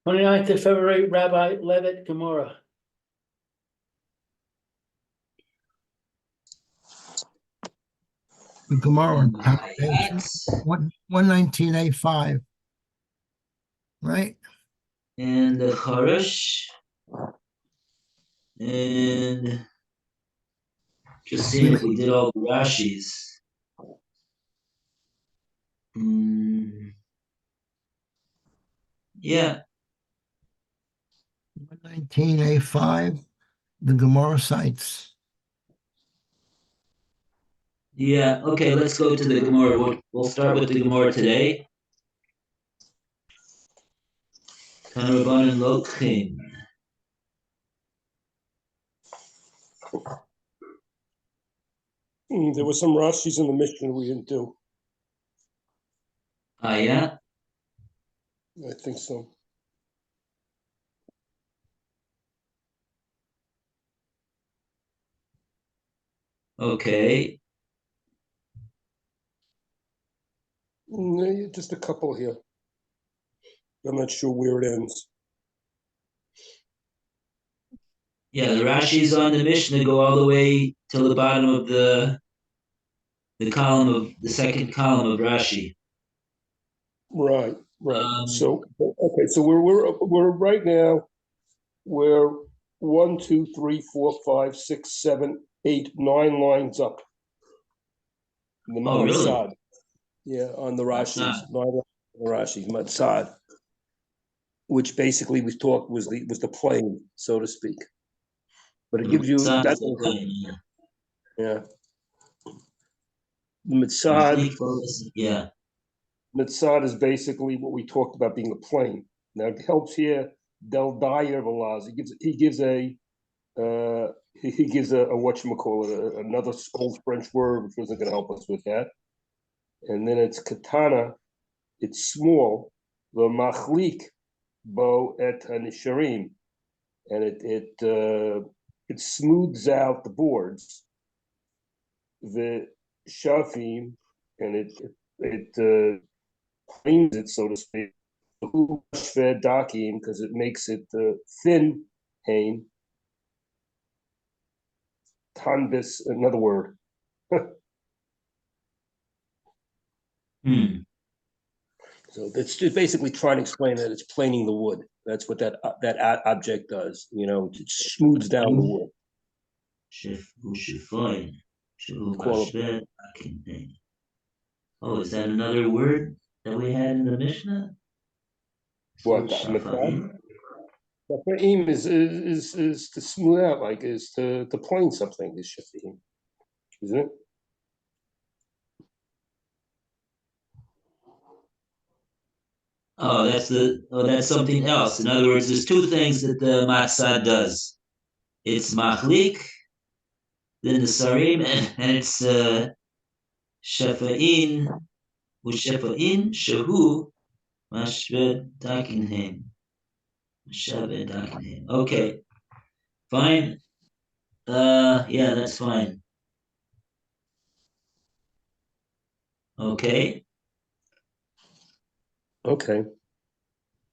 29th of February, Rabbi Levitt, Gemora. The Gemara, 119A5, right? And the Charash. And just seeing if we did all the Rashis. Yeah. 119A5, the Gemara cites. Yeah, okay, let's go to the Gemara. We'll start with the Gemara today. Tanrabanan Lokchim. There were some Rashis in the Mishnah we didn't do. Ah, yeah? I think so. Okay. Just a couple here. I'm not sure where it ends. Yeah, the Rashis on the Mishnah go all the way till the bottom of the second column of Rashi. Right. So okay, so we're right now we're 1, 2, 3, 4, 5, 6, 7, 8, 9 lines up. Oh, really? Matzad. Yeah, on the Rashis, 9 lines on the Rashis, Matzad, which basically was the plane, so to speak. But it gives you that. Yeah. The Mitzad. Yeah. Mitzad is basically what we talked about being a plane. Now it helps here. Del Dyer Velaz. He gives a whatchamacallit, another old French word which wasn't going to help us with that. And then it's katana. It's small. The machlik bo et hanisharim, and it smooths out the boards. The shafim, and it cleans it, so to speak. Dakim, because it makes it thin. Hain. Tanbis, another word. So it's just basically trying to explain that it's planing the wood. That's what that object does. It smooths down the wood. Oh, is that another word that we had in the Mishnah? What? Shafa'im is to smooth out, is to plane something. Is shafa'im, isn't it? Oh, that's something else. In other words, there's two things that the matzah does. It's machlik, then the sarim, and it's shafa'in, u'shafa'in shehu mashve dakinhem. Okay, fine. Yeah, that's fine. Okay. Okay.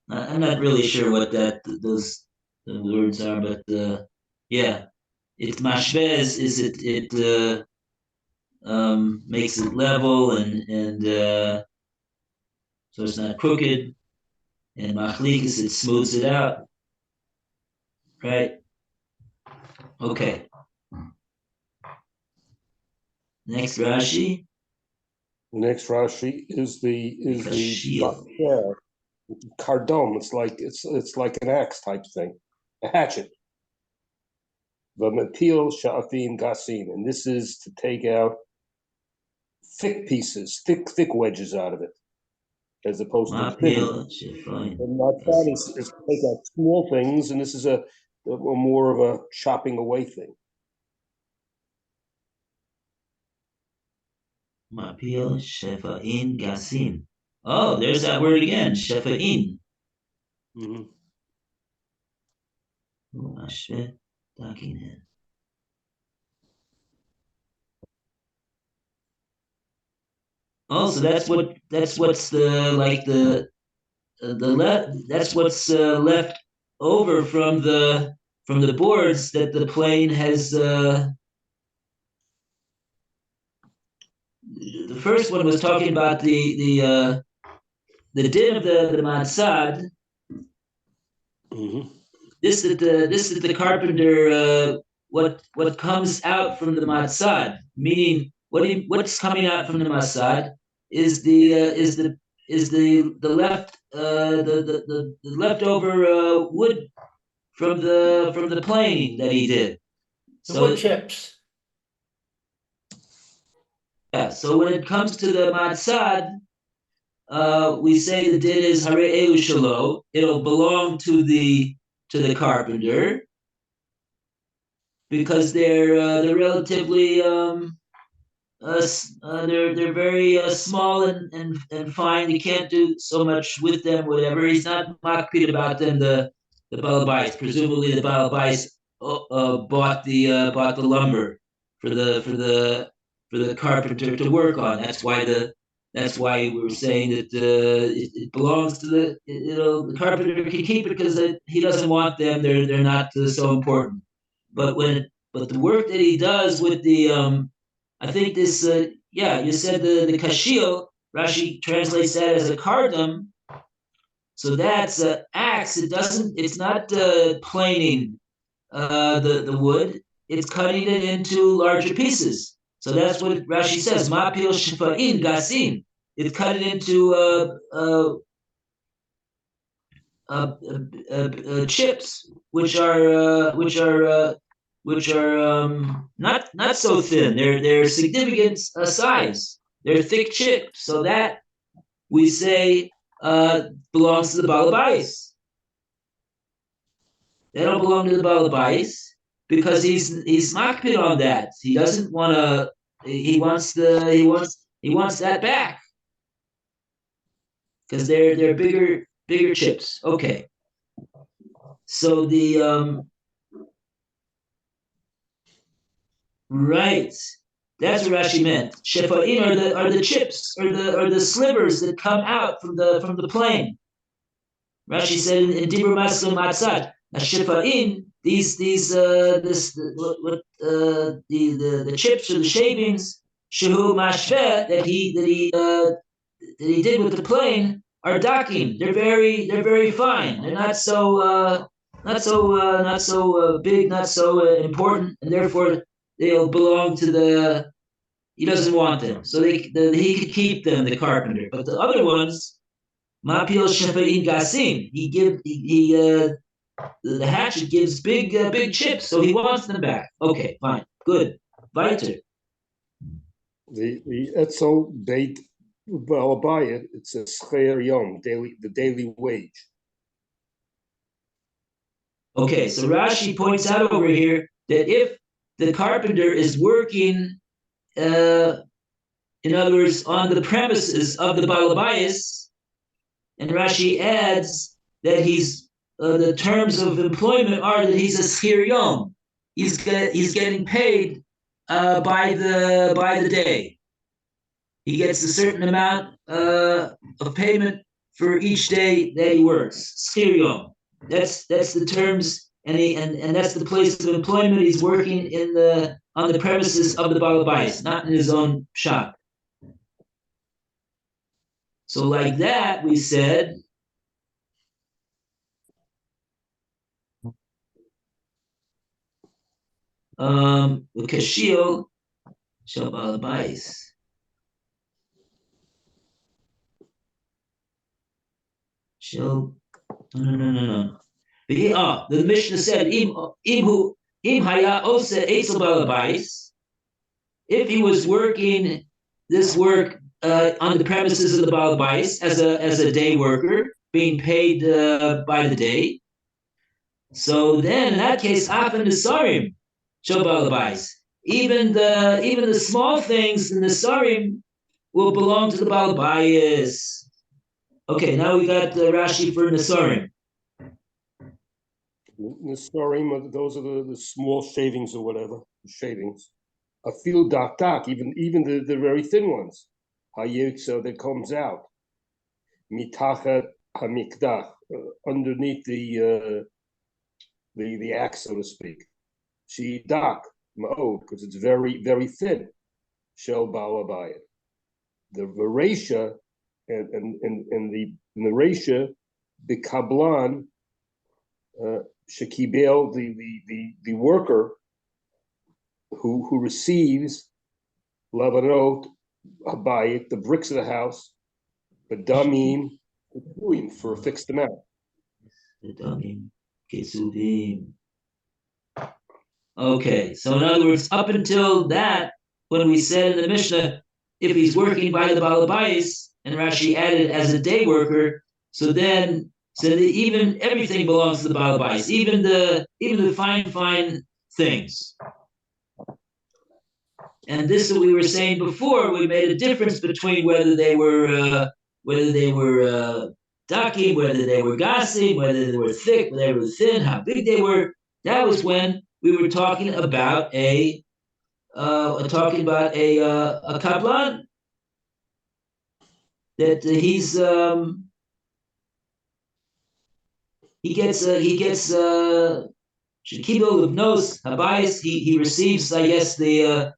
I'm not really sure what those words are, but yeah, it's mashvez. It makes it level and so it's not crooked, and machlikas, it smooths it out, right? Okay. Next Rashi. Next Rashi is the cardom. It's like an axe type thing, a hatchet. The matil sha'afim gasim, and this is to take out thick pieces, thick wedges out of it, as opposed to thin. And matzad is to take out small things, and this is a more of a chopping away thing. Mapil shefa'in gasim. Oh, there's that word again, shefa'in. Oh, so that's what's the that's what's left over from the boards that the plane has. The first one was talking about the din of the matzad. Mhm. This that the carpenter what comes out from the matzad, meaning what's coming out from the matzad is the leftover wood from the plane that he did. The wood chips. Yeah, so when it comes to the matzad, we say the din is hare elu shelo. It'll belong to the carpenter because they're relatively they're very small and fine. You can't do so much with them. Whatever. He's not makpid about them. The balabais. Presumably the balabais bought the lumber for the carpenter to work on. That's why we were saying that it belongs to the carpenter can keep it because he doesn't want them. They're not so important. But the work that he does with the I think this you said the kashil, Rashi translates that as a kardam. So that's an axe. It's not planing the wood. It's cutting it into larger pieces. So that's what Rashi says. Mapil shifa'in gasin. It's cut it into chips, which are not so thin. They're significant size. They're thick chips. So that we say belongs to the balabais. They don't belong to the balabais because he's makpid on that. He doesn't want to. He wants that back because they're bigger chips. Okay. So the right. That's what Rashi meant. Shefa'in are the chips or the slivers that come out from the plane. Rashi said in Dibur Maslim Matzad, Shefa'in, the chips or the shavings, Shehu Mashveh that he did with the plane are dakim. They're very fine. They're not so big, not so important, and therefore they'll belong to the. He doesn't want them, so he could keep them, the carpenter. But the other ones, mapil shefa'in gasim, the hatchet gives big chips, so he wants them back. Okay, fine, good. Weiter. The etzel beit balabayit. It's a scher yom, the daily wage. Okay, so Rashi points out over here that if the carpenter is working, in other words, on the premises of the balabayis, and Rashi adds that he's the terms of employment are that he's a schir yom. He's getting paid by the day. He gets a certain amount of payment for each day that he works. Schir yom. That's the terms, and that's the place of employment. He's working on the premises of the balabais, not in his own shop. So like that, we said. The kashil shel balabais. Shel no. The Mishnah said im haya ose etzel balabais. If he was working this work on the premises of the balabais as a day worker, being paid by the day, so then in that case, afin nesarim shel balabais. Even the small things in the sarim will belong to the balabais. Okay, now we got Rashi for nesarim. Nesarim, those are the small shavings or whatever, shavings. A feel dak, even the very thin ones. Hayitza that comes out. Mitachet hamikdach, underneath the axe, so to speak. She dak ma'od, because it's very, very thin. Shel balabayit. The Varesha and the Resha, the Kablan, Shekibel, the worker who receives Lavanot Abayit, the bricks of the house, the Damim, for a fixed amount. The Damim, Kesuvim. Okay, so in other words, up until that, when we said in the Mishnah, if he's working by the Balabais, and Rashi added as a day worker, so then even everything belongs to the Balabais, even the fine things. And this is what we were saying before. We made a difference between whether they were dakim, whether they were gasim, whether they were thick, whether they were thin, how big they were. That was when we were talking about a kablan, that he gets shekibel of nos habayis. He receives, I guess, the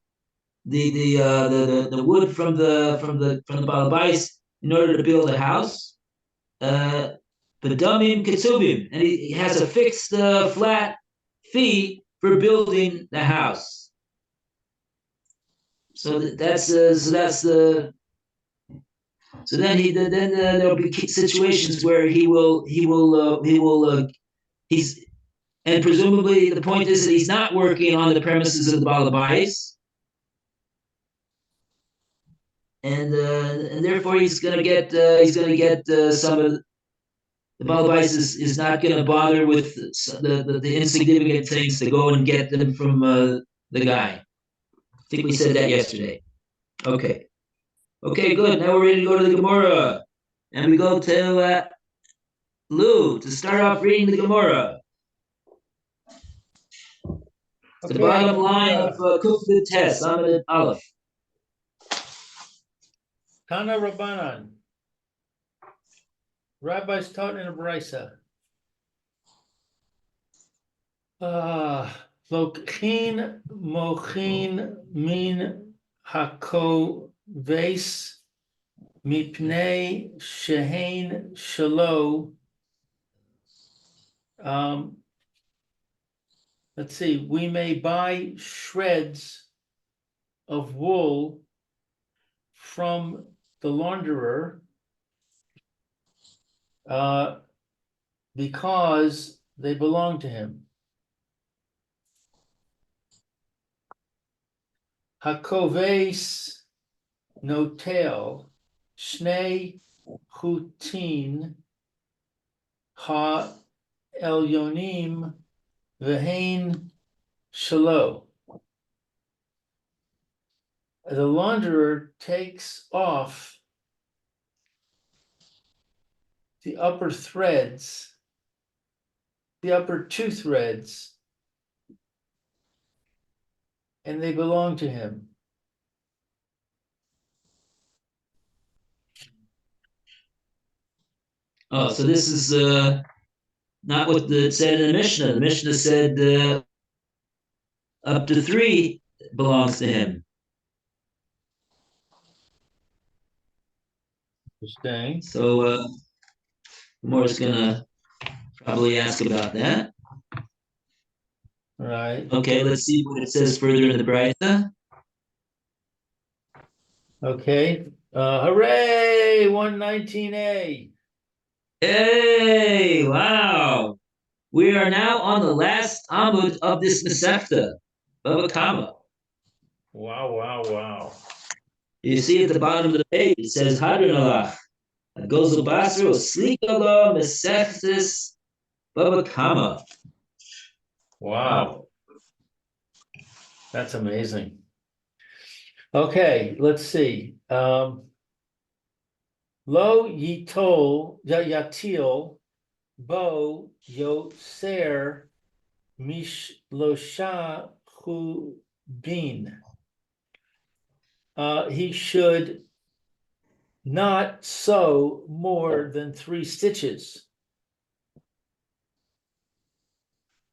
wood from the balabais in order to build a house. Bedamim ketsubim, and he has a fixed flat fee for building the house. So that's the. So then there'll be situations where he's, and presumably the point is that he's not working on the premises of the balabais, and therefore he's going to get some of the balabais is not going to bother with the insignificant things to go and get them from the guy. I think we said that yesterday. Okay, good. Now we're ready to go to the Gemora, and we go to Lou to start off reading the Gemora. The bottom line of Kufid Tes, Lamed Aleph. Tana Rabbanan. Rabbis taught in a brisa. Lokhin mochin min hakoves mipnei shehein shalo. Let's see, we may buy shreds of wool from the launderer because they belong to him. Hakoves notel shnei chutin ha elyonim vehein shalo. The launderer takes off the upper threads, the upper two threads, and they belong to him. Oh, so this is not what it said in the Mishnah. The Mishnah said up to 3 belongs to him. Interesting. So Gemara's gonna probably ask about that. Right. Okay, let's see what it says further in the Brisa. Okay. Hooray! 119a. Hey, wow. We are now on the last Amud of this Masechta, Bava Kama. Wow. You see at the bottom of the page, it says Hadron Alach. Gozel Basro, Slikala, Masechtis, Bava Kama. Wow. That's amazing. Okay, let's see. Lo yitol yatil bo yoser mishlosha chubin. He should not sew more than 3 stitches.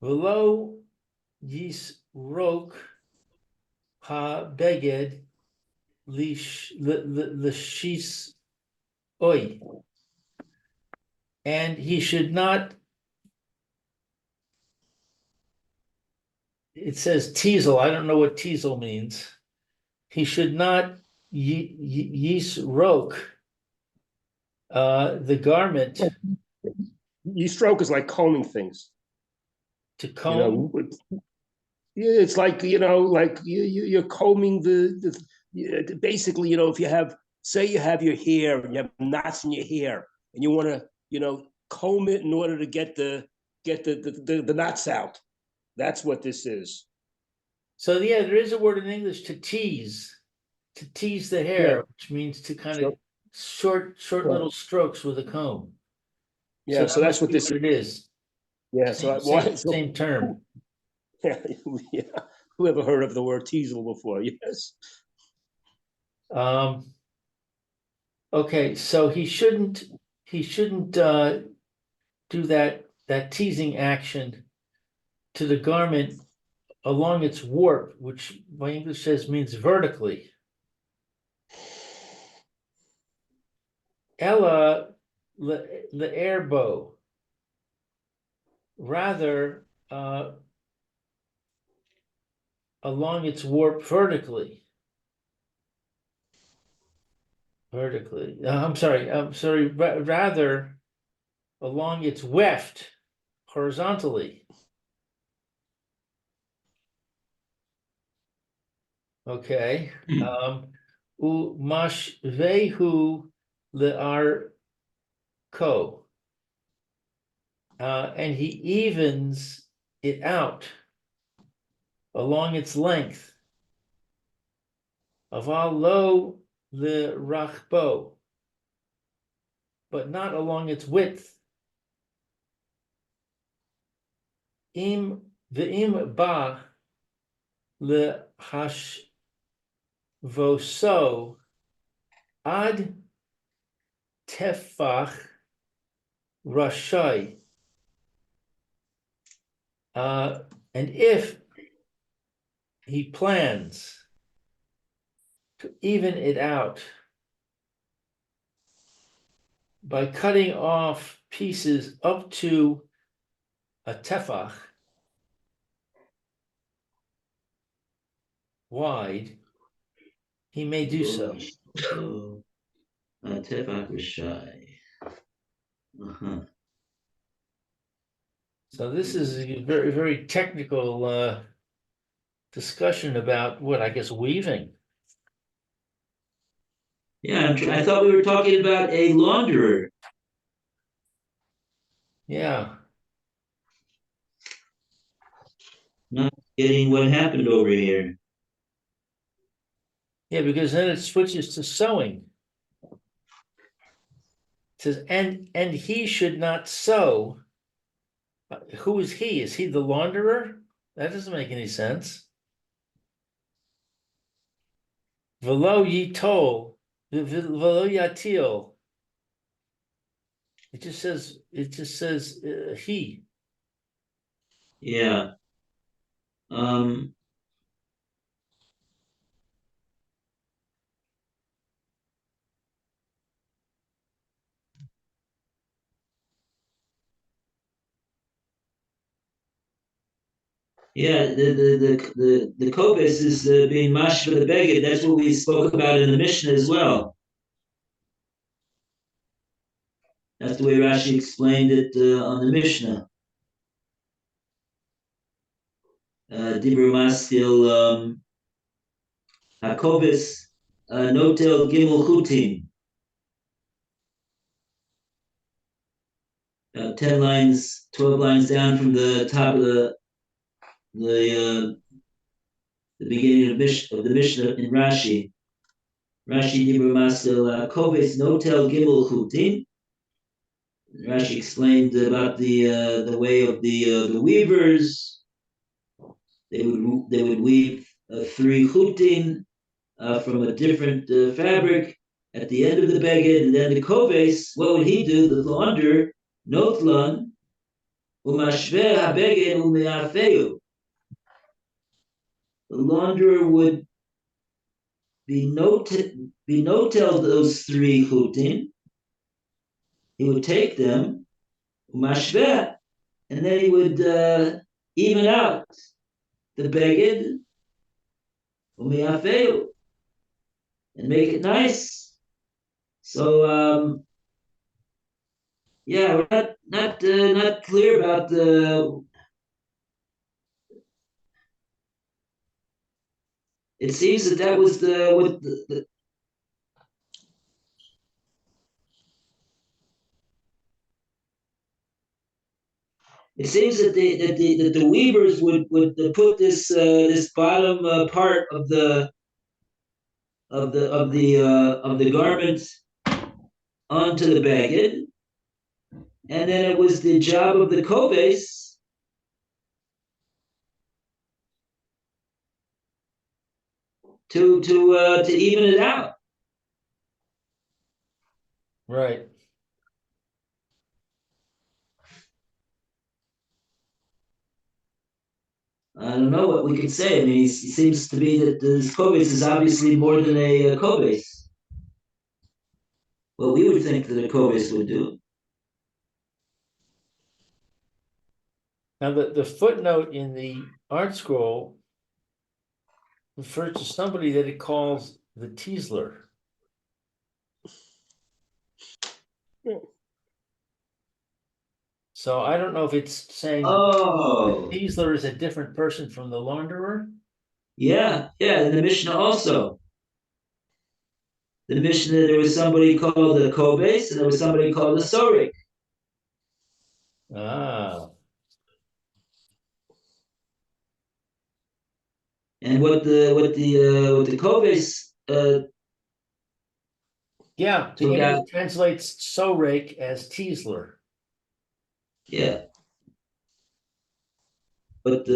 Velo yisrok ha beged lishis oi. And he should not, it says teasel. I don't know what teasel means. He should not yisrok the garment You stroke is like combing things. to You comb. know, yeah, it's like like you're combing basically, if you have, say you have your hair and you have knots in your hair and you want to, comb it in order to get the knots out. That's what this is. So yeah, there is a word in English to tease the hair, Yeah. which means to kind Sure. of short Yeah. little strokes with a comb. Yeah, so that that's must what be this what is. it is. Yeah, Same term. yeah, yeah. Who ever heard of the word teasel before? Yes. Okay, so he shouldn't do that teasing action to the garment along its warp, which my English says means vertically. Ella the air bow. Rather along its warp vertically. I'm sorry. Rather along its weft horizontally. Okay. Umashvehu le'ar ko. And he evens it out along its length. Aval lo le'rachbo, but not along its width. Im ve'im ba lehashvoso ad tefach rashai. And if he plans to even it out by cutting off pieces up to a tefach wide, he may do so. So, Tefach Rishai. So this is a very, very technical discussion about what I guess weaving. Yeah, I thought we were talking about a launderer. Yeah. Not getting what happened over here. Yeah, because then it switches to sewing. It says, and he should not sew. Who is he? Is he the launderer? That doesn't make any sense. Velo yitol, velo yatil. It just says he. Yeah. Yeah, the kopis is being mashed for the beged. That's what we spoke about in the Mishnah as well. That's the way Rashi explained it on the Mishnah. Dibur maskil hakobis notel gimel chutim. 10 lines, 12 lines down from the top of the beginning of the Mishnah in Rashi. Rashi Dibur maskil hakobis notel gimel chutim. Rashi explained about the way of the weavers. They would weave 3 chutin from a different fabric, at the end of the beged, and then the koves, what would he do? The launder, notlan, umashveh habeged umeafeu. The launderer would be notel those three chutin. He would take them, umashveh, and then he would even out the beged umeafeu and make it nice. So yeah, we're not clear about the. It seems that was the what the it seems that the weavers would put this bottom part of the garment onto the bagged, and then it was the job of the koves to even it out. Right. I don't know what we could say. I mean, it seems to be that this koves is obviously more than a koves. What we would think that a koves would do. Now, the footnote in the art scroll refers to somebody that it calls the Teasler. Yeah. So I don't know if it's saying Oh, the Teasler is a different person from the launderer. yeah, and the Mishnah also. The Mishnah, there was somebody called the koves, and there was somebody called the sorik. Ah, And what the koves yeah. The took English out, translates sorek as Teasler. yeah. But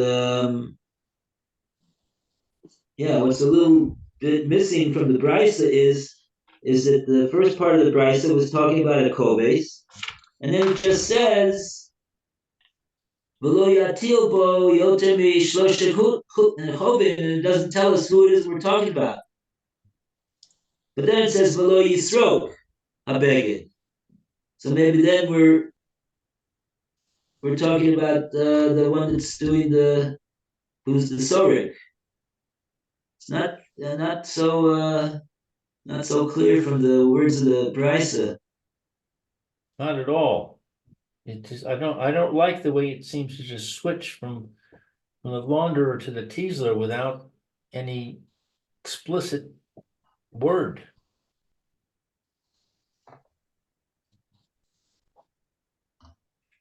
yeah, what's a little bit missing from the brisa is that the first part of the brisa was talking about a koves, and then it just says v'lo yatil bo yoter mishloshet chovim, and it doesn't tell us who it is we're talking about. But then it says v'lo yisrok habeged. So maybe then we're talking about the one that's doing who's the sorik. It's not so clear from the words of the brisa. Not at all. It just I don't like the way it seems to just switch from the launderer to the Teasler without any explicit word.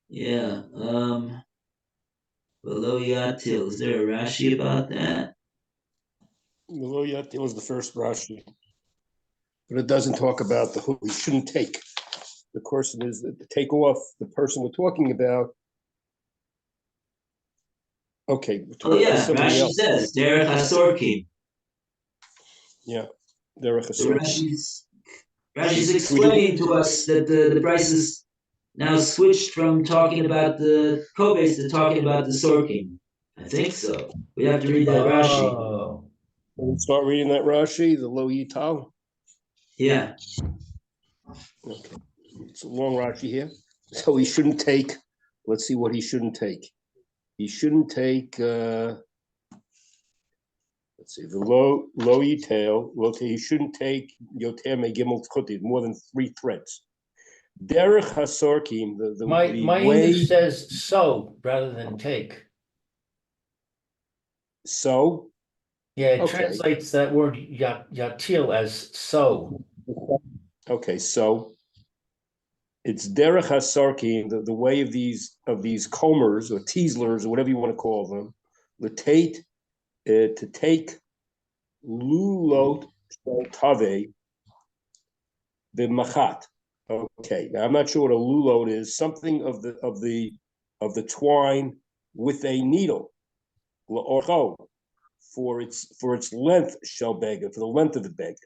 Yeah. Below Yatil. Is there a Rashi about that? Below Yatil was the first Rashi, but it doesn't talk about the who we shouldn't take. The question is to take off the person we're talking about. Okay, Oh yeah, somebody Rashi else. says Derech Hasorkim. Yeah, Derech So Hasorkim. Rashi's explaining to us that the prices now switched from talking about the koves to talking about the sorkim. I think so. We have to read that Rashi. Oh, We'll start reading that Rashi, the Lo Yital. Yeah. Okay, it's a long Rashi here. So he shouldn't take. Let's see what he shouldn't take. He shouldn't take. Let's see, the low yitel. Okay, he shouldn't take yoter megimel tchutin, more than 3 threads. Derech hasorkim, the my way. English says so rather than take. So Yeah, it okay. translates that word yatil as so. Okay, so it's derech hasarkim, the way of these combers or teaslers or whatever you want to call them, latate to take lulot tave the machat. Okay, now I'm not sure what a lulot is. Something of the twine with a needle, or for its length shall beg, for the length of the beg.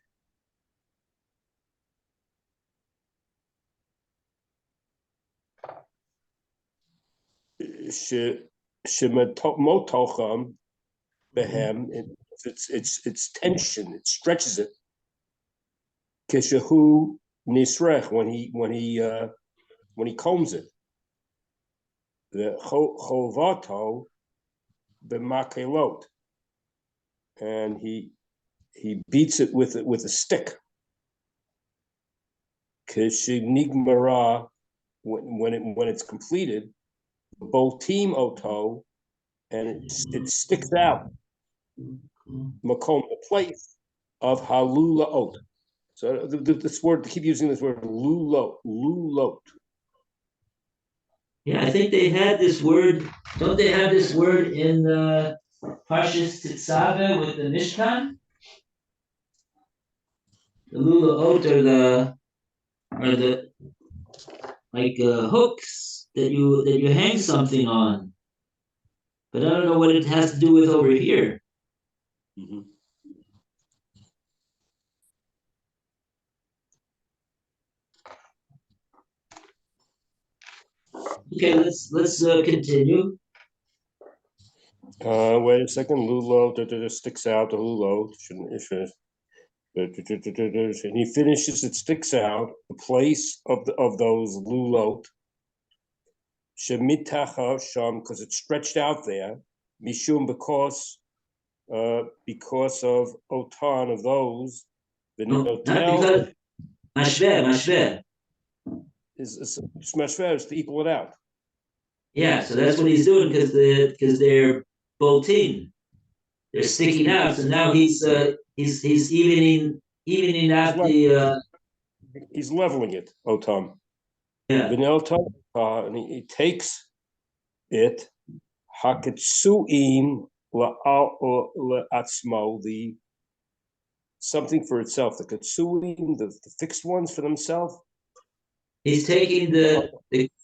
shemotocham behem. It's tension. It stretches it. Kishahu nisrech when he combs it. The chovato b'makelot, and he beats it with a stick. Kishinigmara, when it's completed, boltim oto, and it sticks out makom, the place of halula ot. So this word, they keep using this word lulot. Yeah, I think they had this word. Don't they have this word in Parshas Tetzaveh with the Mishkan? The lulaot are the like hooks that you hang something on. But I don't know what it has to do with over here. Mm-hmm. Okay, let's continue. Wait a second. Lulo sticks out. The lulo shouldn't. And he finishes. It sticks out. The place of those lulot. Shemitacha sham, because it's stretched out there. Mishum, because of otan, of those. The No, not notel because mashveh. is smashver, is to equal it out. Yeah, so that's what he's doing because they're bolting. They're sticking out. So now he's evening out the He's leveling it, otam. yeah. And he takes it, haketsuim la'atzmo, the something for itself, the ketsuim, the fixed ones for themselves. He's taking the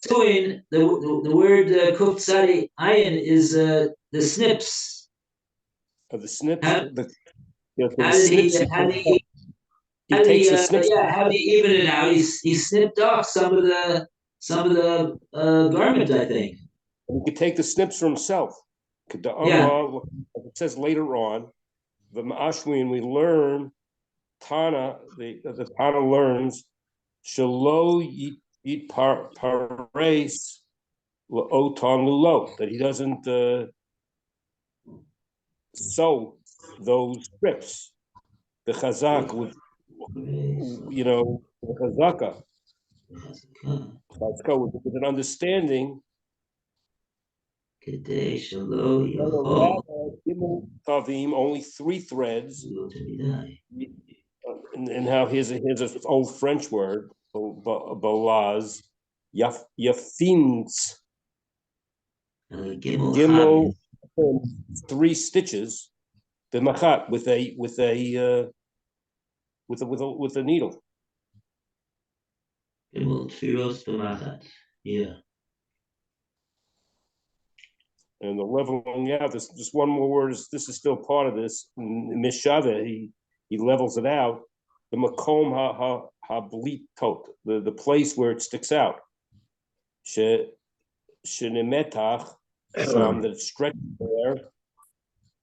tuin. The word kuftsari ayin is the snips. Of the snips. How The did he? he takes the snips. How did he even it out? He snipped off some of the garment, I think. He could take the snips for himself. Yeah. It says later on, the Ma'ashwin, we learn Tana, the Tana learns Shalo yit pares la'otan lulo, that he doesn't sew those strips. The chazak with the chazaka with an understanding. Only 3 threads. And how here's an old French word, balaz, yafins, gimel, 3 stitches, the machat with a needle. Yeah. And the leveling out, this just one more word, this is still part of this. Mishave, he levels it out. The makom ha-blitot, the place where it sticks out. Shenemetach, that it's stretched there.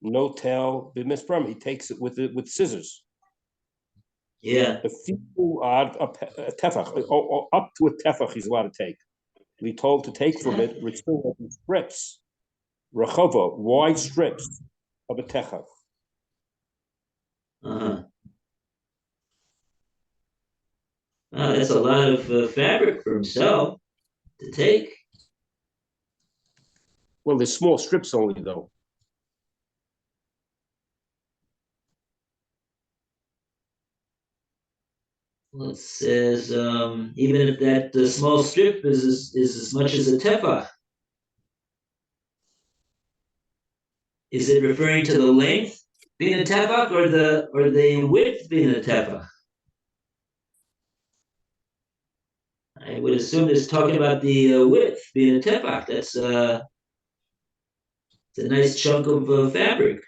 No tell, b'mispram. He takes it with scissors. Yeah. The few a tefach, up to a tefach, he's allowed to take. We told to take from it, which still have strips. Rachova, wide strips of a techach. Uh-huh. Wow, that's a lot of fabric for himself to take. Well, there's small strips only, though. Well, it says even if that small strip is as much as a tefach. Is it referring to the length being a tefach or the width being a tefach? I would assume it's talking about the width being a tefach. That's it's a nice chunk of fabric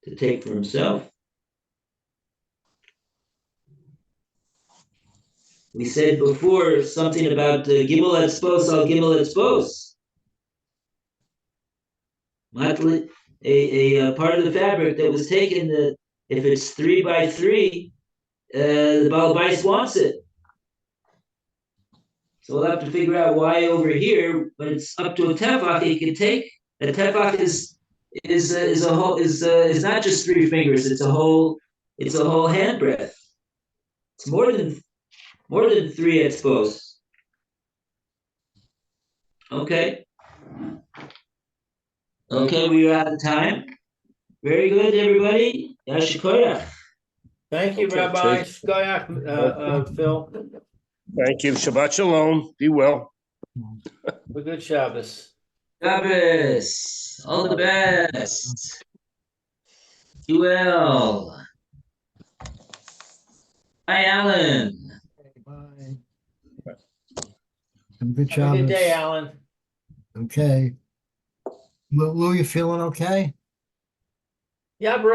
to take for himself. We said before something about gimel etzbos al gimel etzbos. matlit, a part of the fabric that was taken that if it's 3 by 3, the balabais wants it. So we'll have to figure out why over here, when it's up to a tefach, he can take a tefach is not just 3 fingers. It's a whole handbreadth. It's more than 3, I suppose. Okay. Okay, we are out of time. Very good, everybody. Yashikoya. Thank you, Okay, Rabbi take- Skoyak, Phil. Thank you. Shabbat shalom. Be well. A good Shabbos. Shabbos. All the best. You well. Hi, Alan. Bye. Have a good Have a good day, Shabbos. Alan. Okay. Lou, you feeling okay? Yeah, bro.